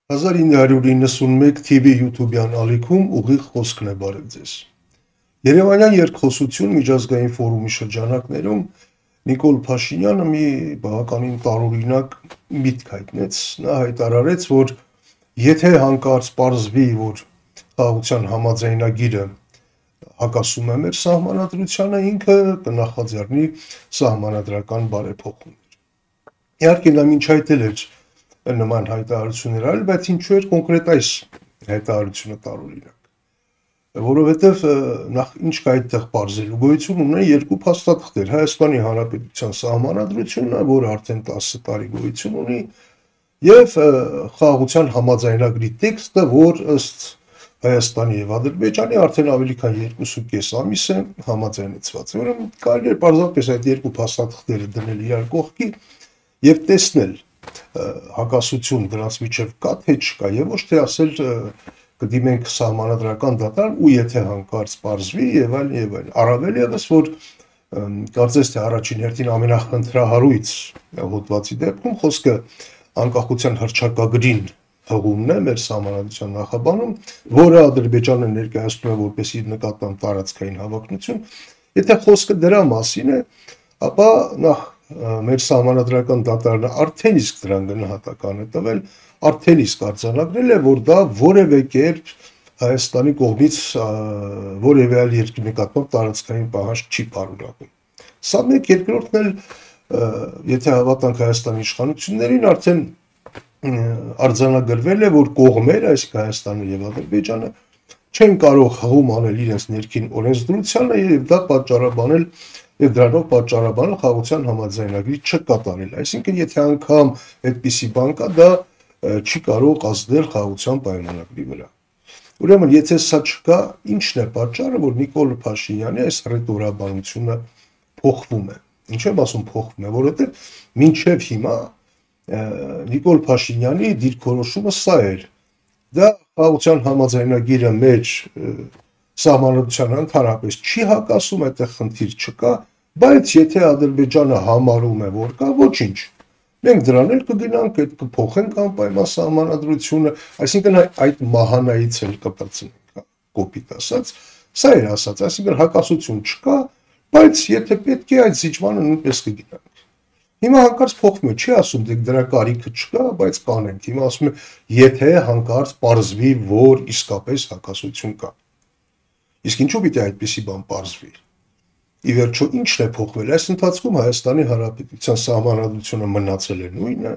1991 TV YouTube-յան ալիքում ուղիղ խոսքն է բարև ձեզ։ Երևանյան երկխոսություն միջազգային ֆորումի շրջանակներում Նիկոլ Փաշինյանը մի բավականին տարօրինակ միտք հայտնեց։ Նա հայտարարեց, որ եթե հանկարծ պարզվի, որ խաղաղության համաձայնագիրը հակասում է մեր սահմանադրությանը, ինքը կնախաձեռնի սահմանադրական բարեփոխումներ։ Իհարկե նա մինչ այդ էր նման հայտարարություններ արել, բայց ինչու էր կոնկրետ այս հայտարարությունը տարօրինակ, որովհետև նախ ինչ կա այդտեղ պարզելու գոյություն ունեն երկու փաստաթղթեր՝ Հայաստանի Հանրապետության սահմանադրությունը, որը արդեն 10 տարի գոյություն ունի, եւ խաղաղության համաձայնագրի տեքստը, որ ըստ Հայաստանի եւ Ադրբեջանի արդեն ավելի քան 2.5 ամիս է համաձայնեցված։ Ուրեմն կարելի է պարզապես այդ երկու փաստաթղթերը դնել իրար կողքի եւ տեսնել հակասություն դրանց միջև կա թե չկա եւ ոչ թե ասել կդիմենք սահմանադրական դատարան ու եթե հանկարծ պարզվի եւ այլն առավել եւս որ կարծես թե առաջին հերթին ամենախնդրահարույց հոդվածի դեպքում խոսքը անկախության հռչակագրին հղումն է մեր սահմանադրության նախաբանում, որը Ադրբեջանը ներկայացնում է որպես իր նկատմամբ տարածքային հավակնություն, եթե խոսքը դրա մասին է, ապա նախ մեր սահմանադրական դատարանը արդեն իսկ դրան գնահատական է տվել, արդեն իսկ արձանագրել է, որ դա որևէ կերպ Հայաստանի կողմից որևէ այլ երկրի նկատմամբ տարածքային պահանջ չի պարունակում։ Սա մեկ, երկրորդն էլ, եթե հավատանք Հայաստանի իշխանություններին, արդեն արձանագրվել է, որ կողմերը, այսինքն Հայաստանը եւ Ադրբեջանը, չեն կարող հղում անել իրենց ներքին օրենսդրությանը եւ դա պատճառաբանել եւ դրանով պատճառաբանել խաղաղության համաձայնագրի չկատարել։ Այսինքն, եթե անգամ այդպիսի բան կա, դա չի կարող ազդել խաղաղության պայմանագրի վրա։ Ուրեմն, եթե սա չկա, ի՞նչն է պատճառը, որ Նիկոլ Փաշինյանի այս ռետորաբանությունը փոխվում է։ Ինչ եմ ասում փոխվում է, որովհետեւ մինչեւ հիմա Նիկոլ Փաշինյանի դիրքորոշումը սա էր։ Դա խաղաղության համաձայնագիրը մեր սահմանադրությանը ընդհանրապես չի հակասում, այդտեղ խնդիր չկա, բայց եթե Ադրբեջանը համարում է, որ կա, ոչինչ։ Մենք դրան էլ կգնանք, այդ կփոխենք անպայման սահմանադրությունը, այսինքն այդ մահանայից էլ կպրծնենք, կոպիտ ասած, սա էր ասած, այսինքն հակասություն չկա, բայց եթե պետք է այդ զիջմանը նույնպես կգնանք։ Հիմա հանկարծ փոխվում է, չի ասում դրա կարիքը չկա, բայց կանենք։ Հիմա ասում է, եթե հանկարծ պարզվի, որ իսկապես հակասություն կա։ Իսկ ինչու պիտի այդպիսի բան պարզվի։ Ի վերջո ինչն է փոխվել։ Այս ընթացքում Հայաստանի Հանրապետության սահմանադրությունը մնացել է նույնը։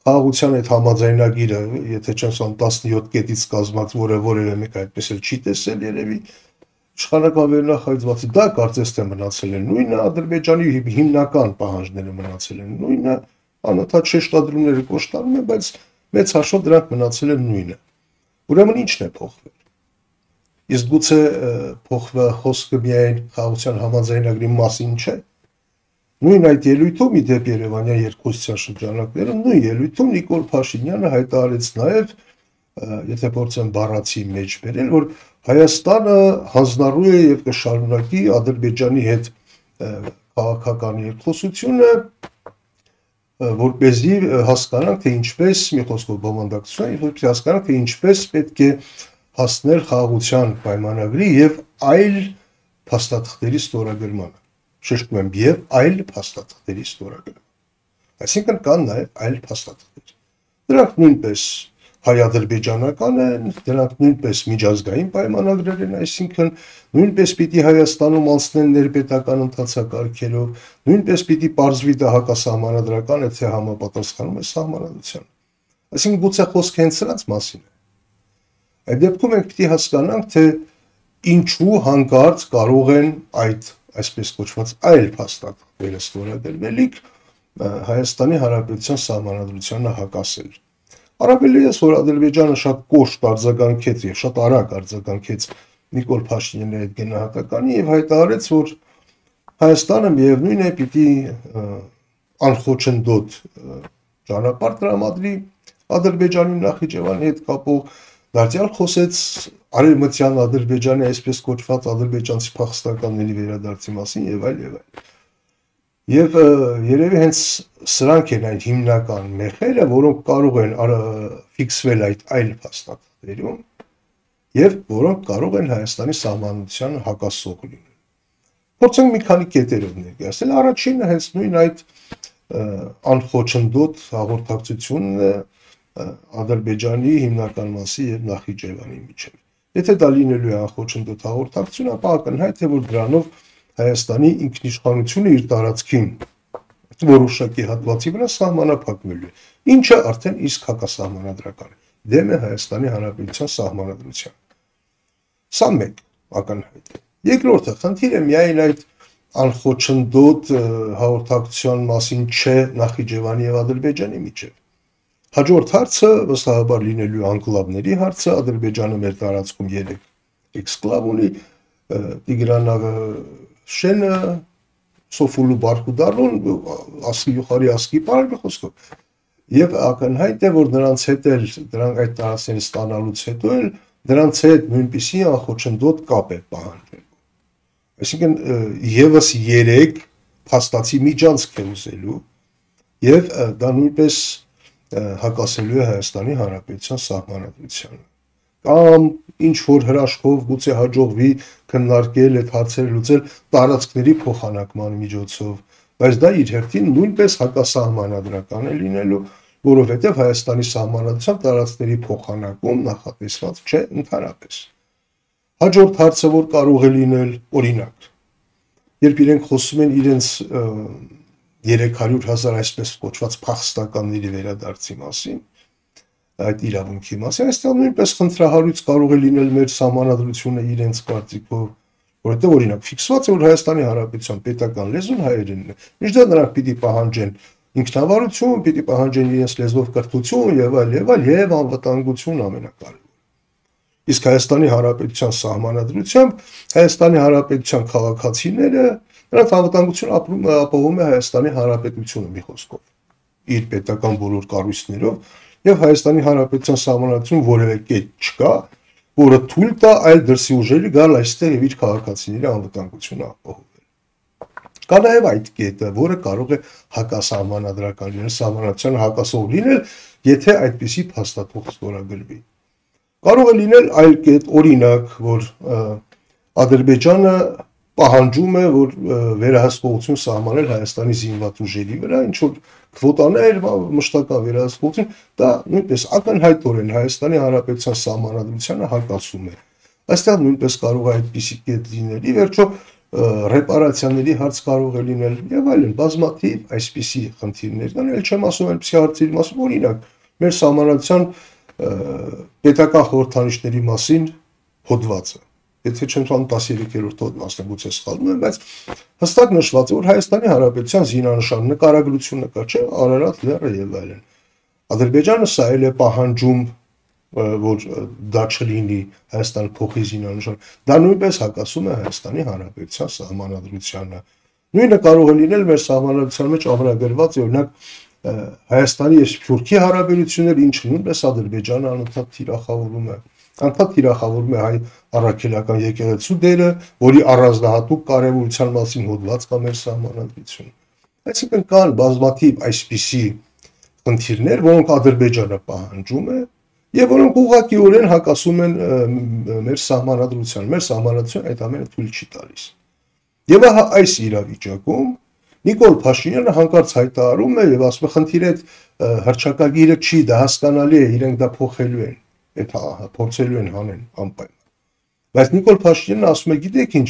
Խաղաղության այդ համաձայնագիրը, եթե չեմ ասում 17 կետից կազմած, որը որևէ մեկ այդպես էլ չի տեսել երևի, իշխանական վերնախավիճվածի դա կարծես թե մնացել է նույնը, Ադրբեջանի հիմնական պահանջները մնացել են նույնը, անընդհատ շեշտադրումները կոշտանում են, բայց մեծ հաշվով դրանք մնացել են նույնը։ Ուրեմն ինչն է փոխվել։ Իսկ գուցե փոխվա խոսքը միայն խաղաղության համաձայնագրի մասին չէ։ Նույն այդ ելույթում ի դեպ Երևանյան երկխոսության շրջանակներում նույն ելույթում Նիկոլ Փաշինյանը հայտարարեց նաև, եթե փորձեմ բառացի մեջ բերել, որ Հայաստանը հանձնառու է եւ կշարունակի Ադրբեջանի հետ քաղաքական երկխոսությունը, որպեսզի հասկանանք, թե ինչպես, մի խոսքով բովանդակություն, որպեսզի հասկանանք, թե ինչպես պետք է հասնել խաղաղության պայմանագրի եւ այլ փաստաթղթերի ստորագրմանը։ Շեշտում եմ, եւ այլ փաստաթղթերի ստորագրման։ Այսինքն կան նաեւ այլ փաստաթղթեր։ Դրանք նույնպես հայ-ադրբեջանական են, դրանք նույնպես միջազգային պայմանագրեր են, այսինքն նույնպես պիտի Հայաստանում անցնեն ներպետական ընթացակարգերով, նույնպես պիտի պարզվի դա հակասահմանադրական է, թե համապատասխանում է սահմանադրությանը։ Այսինքն գուցե խոսքը հենց սրանց մասին է։ Այդ դեպքում մենք պիտի հասկանանք, թե ինչու հանկարծ կարող են այդ այսպես կոչված այլ փաստաթղթերը ստորագրվելիք Հայաստանի Հանրապետության սահմանադրությանը հակասել։ Առավելևս, որ Ադրբեջանը շատ կոշտ արձագանքեց եւ շատ արագ արձագանքեց Նիկոլ Փաշինյանի այդ գնահատականի եւ հայտարարեց, որ Հայաստանը միևնույն է պիտի անխոչնդոտ ճանապարհ տրամադրի Ադրբեջանի Նախիջևանի հետ կապող, դարձյալ խոսեց արևմտյան Ադրբեջանի այսպես կոչված ադրբեջանցի փախստականների վերադարձի մասին եւ այլ եւ այլ։ Եվ երևի հենց սրանք են այն հիմնական մեխերը, որոնք կարող են ֆիքսվել այդ այլ փաստաթղթերում եւ որոնք կարող են Հայաստանի սահմանադրությանը հակասող լինել։ Փորձենք մի քանի կետերով ներկայացնել։ Առաջինը հենց նույն այդ անխոչնդոտ հաղորդակցությունն է Ադրբեջանի հիմնական մասի եւ Նախիջևանի միջեւ։ Եթե դա լինելու է անխոչնդոտ հաղորդակցություն, ապա ակնհայտ է, որ դրանով Հայաստանի ինքնիշխանությունը իր տարածքին որոշակի հատվածի վրա սահմանափակվելու է, ինչը արդեն իսկ հակասահմանադրական է, դեմ է Հայաստանի Հանրապետության սահմանադրության։ Սա մեկ ակնհայտ է։ Երկրորդը խնդիրը միայն այդ անխոչնդոտ հաղորդակցության մասին չէ Նախիջևանի եւ Ադրբեջանի միջեւ։ Հաջորդ հարցը վստահաբար լինելու անկլավների հարցը, Ադրբեջանը մեր տարածքում 3 էքսկլավ ունի, Տիգրանավը, Շենը, Սոֆուլու Բարխուդարոն, ասկի յուխարի ասկի պարագ խոսքով։ Եվ ակնհայտ է, որ նրանց հետ էլ, դրանք այդ տարածքները ստանալուց հետո էլ դրանց հետ նույնպիսի անխոչնդոտ կապ է պահանջել։ Այսինքն եւս 3 փաստացի միջանցք է ուզելու եւ դա նույնպես հակասելու է Հայաստանի Հանրապետության սահմանադրությանը։ Կամ ինչ որ հրաշքով գուցե հաջողվի քննարկել այդ հարցերը լուծել տարածքների փոխանակման միջոցով, բայց դա իր հերթին նույնպես հակասահմանադրական է լինելու, որովհետև Հայաստանի սահմանադրության տարածքների փոխանակում նախատեսված չէ ընդհանրապես։ Հաջորդ հարցը, որ կարող է լինել, օրինակ, երբ իրենք խոսում են իրենց 300,000 այսպես կոչված փախստականների վերադարձի մասին, այդ իրավունքի մասին, այստեղ նույնպես խնդրահարույց կարող է լինել մեր սահմանադրությունը իրենց կարծիքով, որովհետև օրինակ ֆիքսված է, որ Հայաստանի Հանրապետության պետական լեզուն հայերենն է, մինչդեռ նրանք պիտի պահանջեն ինքնավարություն, պիտի պահանջեն իրենց լեզվով կրթություն եւ անվտանգություն ամենակարևորը։ Իսկ Հայաստանի Հանրապետության սահմանադրությամբ Հայաստանի Հանրապետության քաղաքացիները նրանց անվտանգություն ապահովում է Հայաստանի Հանրապետությունը մի խոսքով, իր պետական բոլոր կառույցներով եւ Հայաստանի Հանրապետության սահմանադրություն որևէ կետ չկա, որը թույլ տա այլ դրսի ուժերի գալ այստեղ եւ իր քաղաքացիների անվտանգությունը ապահովել։ Կա նաեւ այդ կետը, որը կարող է հակասահմանադրական լինել, սահմանադրությանը հակասող լինել, եթե այդպիսի փաստաթուղթ ստորագրվի։ Կարող է լինել այլ կետ, օրինակ, որ Ադրբեջանը պահանջում է, որ վերահսկողություն սահմանել Հայաստանի զինված ուժերի վրա, ինչ որ քվոտաներ, մշտական վերահսկողություն, դա նույնպես ակնհայտորեն Հայաստանի Հանրապետության սահմանադրությանը հակասում է։ Այստեղ նույնպես կարող է այդպիսի կետ լինել, ի վերջո ռեպարացիաների հարց կարող է լինել եւ այլն, բազմաթիվ այսպիսի խնդիրներ կան, ել չեմ ասում այնպիսի հարցերի մասին, օրինակ, մեր սահմանադրության պետական խորհրդանիշների մասին հոդվածը, եթե չեմ տան 13-րդ հոդվածն է, գուցե սխալվում եմ, բայց հստակ նշված է, որ Հայաստանի Հանրապետության զինանշան նկարագրությունը կա, չէ, Արարատ լեռը եւ այլն։ Ադրբեջանը սա էլ է պահանջում, որ դա չլինի, Հայաստանը փոխի զինանշան, դա նույնպես հակասում է Հայաստանի Հանրապետության սահմանադրությանը։ Նույնը կարող է լինել մեր սահմանադրության մեջ ամրագրված, օրինակ Հայաստանի եւ Սփյուռքի հարաբերությունները, ինչը նույնպես Ադրբեջանը անընդհատ թիրախավորում է հայ առաքելական եկեղեցու դերը, որի առանձնահատուկ կարևորության մասին հոդված կա մեր սահմանադրությունում։ Այսինքն կան բազմաթիվ այսպիսի խնդիրներ, որոնք Ադրբեջանը պահանջում է եւ որոնք ուղղակիորեն հակասում են մեր սահմանադրությանը։ Մեր սահմանադրությունը այդ ամենը թույլ չի տալիս։ Եվ այս իրավիճակում Նիկոլ Փաշինյանը հանկարծ հայտարարում է եւ ասում է, խնդիրը այդ հռչակագիրը չի, դա հասկանալի է, իրենք դա փոխելու են, այդ փորձելու են հանեն անպայման։ Բայց Նիկոլ Փաշինյանը ասում է, գիտեք ինչ,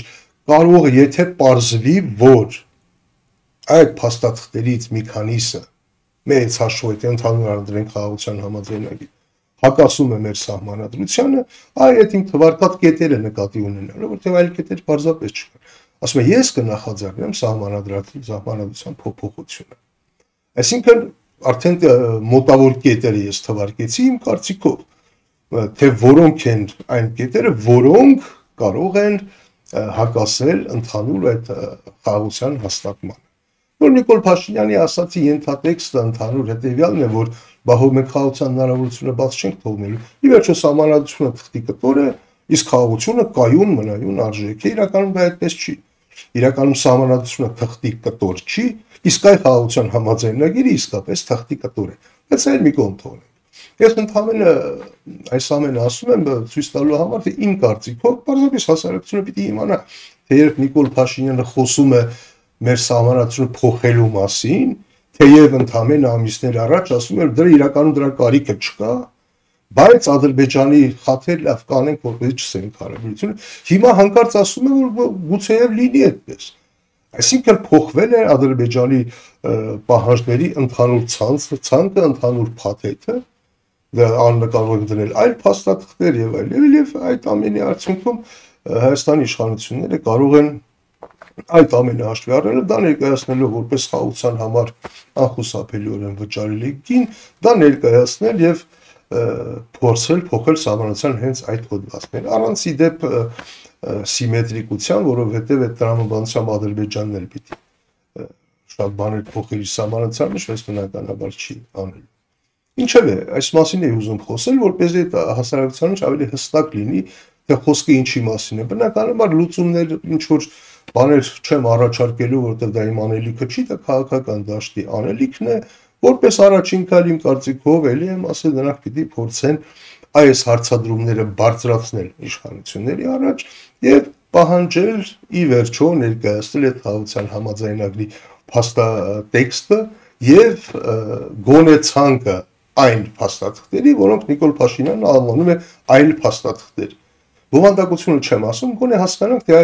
կարող է, եթե պարզվի, որ այդ փաստաթղթերից մի քանիսը մեծ հաշվով ընդհանուր առընտրենք խաղաղության համաձայնագիր հակասում է մեր սահմանադրությանը, այդ իմ թվարկած կետերը նկատի ունենալու, որտեղ այլ կետեր պարզապես չկան։ Ասում է, ես կնախաձեռնեմ սահմանադրության փոփոխությունը։ Այսինքն արդեն մոտավոր կետերը ես թվարկեցի իմ կարծիքով, թե որոնք են այն կետերը, որոնք կարող են հակասել ընդհանուր այդ խաղաղության հաստատմանը։ Որ Նիկոլ Փաշինյանի ասացի ենթատեքստը ընդհանուր հետևյալն է, որ բահով մենք խաղաղության հնարավորությունը բաց չենք թողնելու։ Ի վերջո սահմանադրությունը թղթի կտոր է, իսկ խաղաղությունը կայուն մնայուն արժեք է, իրականում դա այդպես չի։ Իրականում սահմանադրությունը թղթի կտոր չի, Իսկ այ խաղաղության համաձայնագիրը իսկապես թղթի կտոր է։ Բայց այլ մի կողմ թողնենք։ Ես ընդհանրապես այս ամենը ասում եմ ցույց տալու համար, թե իմ կարծիքով պարզապես հասարակությունը պիտի իմանա, թե երբ Նիկոլ Փաշինյանը խոսում է մեր սահմանադրությունը փոխելու մասին, թեև ընդհանրապես ամիսներ առաջ ասում էր դրա իրականում դրա կարիքը չկա, բայց Ադրբեջանի խաթեր լավ կանենք, որպեսզի չսերենք հարաբերությունը, հիմա հանկարծ ասում է, որ գուցեև լինի այդպես։ Այսինքն փոխվել է Ադրբեջանի պահանջների ընդհանուր ցանկը, ընդհանուր փաթեթը, դա աննկարող են դնել այլ փաստաթղթեր եւ այլ, եւ այդ ամենի արդյունքում Հայաստանի իշխանությունները կարող են այդ ամենը հաշվի առնելով, դա ներկայացնելով որպես խաղաղության համար անխուսափելիորեն վճարելի գին, դա ներկայացնել եւ փորձել փոխել սահմանության հենց այդ հոդվածները առանց ի դեպ սիմետրիկության, որովհետև այդ տրամաբանությամբ Ադրբեջանն էլ պիտի շատ բաներ փոխել իր սահմանությանը, բայց բնականաբար չի անել։ Ինչևէ, այս մասին է ուզում խոսել, որպեսզի հասարակության ավելի հստակ լինի, թե խոսքը ինչի մասին է։ Բնականաբար լուծումներ ինչ որ բաներ չեմ առաջարկելու, որտեղ դա իմ անելիքը չի, դա քաղաքական դաշտի անելիքն է, որպես առաջին քայլ իմ կարծիքով էլի եմ ասել, նրանք պիտի փորձեն այս հարցադրումները բարձրացնել իշխանությունների առաջ եւ պահանջել ի վերջո ներկայացնել այդ խաղաղության համաձայնագրի փաստատեքստը եւ գոնե ցանկը այն փաստաթղթերի, որոնք Նիկոլ Փաշինյանն անվանում է այլ փաստաթղթեր։ Բովանդակությունը չեմ ասում, գոնե հասկանանք, թե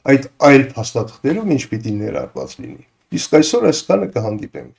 այդ այլ փաստաթղթերում ինչ պիտի ներառված լինի։ Իսկ այսօր այս կանը կհանդիպենք։